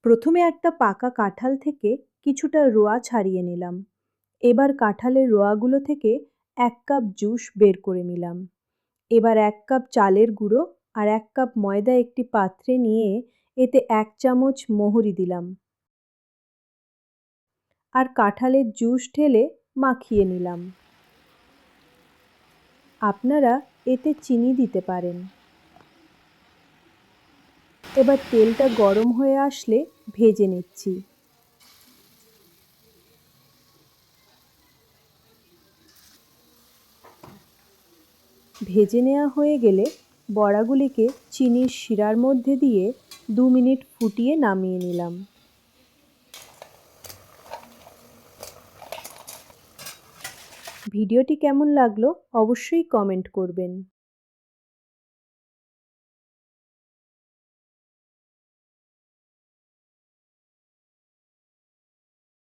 প্রথমে একটা পাকা কাঁঠাল থেকে কিছুটা রোয়া ছাড়িয়ে নিলাম। এবার কাঁঠালের রোয়াগুলো থেকে 1 কাপ জুস বের করে নিলাম। এবার 1 কাপ চালের গুঁড়ো আর 1 কাপ ময়দা একটি পাত্রে নিয়ে এতে 1 চামচ মোহরি দিলাম আর কাঁঠালের জুস ঢেলে মাখিয়ে নিলাম। আপনারা এতে চিনি দিতে পারেন। এবার তেলটা গরম হয়ে আসলে ভেজে নিচ্ছি। ভেজে নেওয়া হয়ে গেলে বড়াগুলিকে চিনির শিরার মধ্যে দিয়ে 2 মিনিট ফুটিয়ে নামিয়ে নিলাম। ভিডিওটি কেমন লাগলো অবশ্যই কমেন্ট করবেন।